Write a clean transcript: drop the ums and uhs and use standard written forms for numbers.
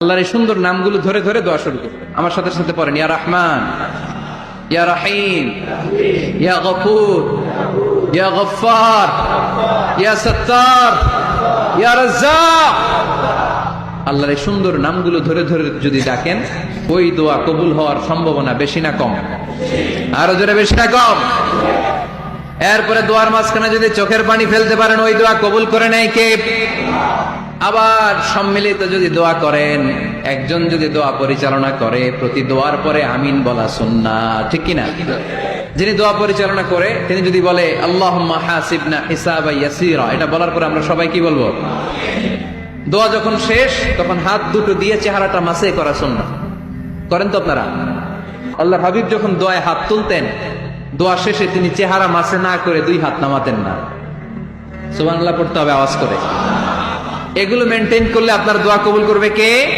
আল্লাহর এই সুন্দর নামগুলো ধরে ধরে দোয়া শুরু করবে। আমার সাথে সাথে পড়েন, ইয়া রহমান, ইয়া রহিম, ইয়া গফুর, ইয়া গফফার, ইয়া সত্তার, ইয়া রাজ্জাক। আল্লাহর এই সুন্দর নামগুলো ধরে ধরে যদি ডাকেন, ওই দোয়া কবুল হওয়ার সম্ভাবনা বেশি না কম? আরো জোরে, বেশি না কম? এরপরে দোয়ার মাঝখানে যদি চোখের পানি ফেলতে পারেন, ওই দোয়া কবুল করে নেয় কে? আবার সম্মিলিত যদি দোয়া করেন, একজন যদি দোয়া পরিচালনা করে, প্রতি দোয়ার পরে আমিন বলা সুন্নাহ, ঠিক কিনা? যিনি দোয়া পরিচালনা করে তিনি যদি বলে আল্লাহুম্মা হাসিবনা হিসাবান ইয়াসীরা, এটা বলার পরে আমরা সবাই কি বলবো? দোয়া যখন শেষ তখন হাত দুটো দিয়ে চেহারাটা মাসে করা সুন্নাহ। করেন তো আপনারা? আল্লাহর হাবিব যখন দোয়ায় হাত তুলতেন, দোয়া শেষে তিনি চেহারা মাসে না করে দুই হাত নামাতেন না। সুবহানাল্লাহ পড়তে হবে আওয়াজ করে। এগুলো মেনটেন করলে আপনার দোয়া কবুল করবে কে?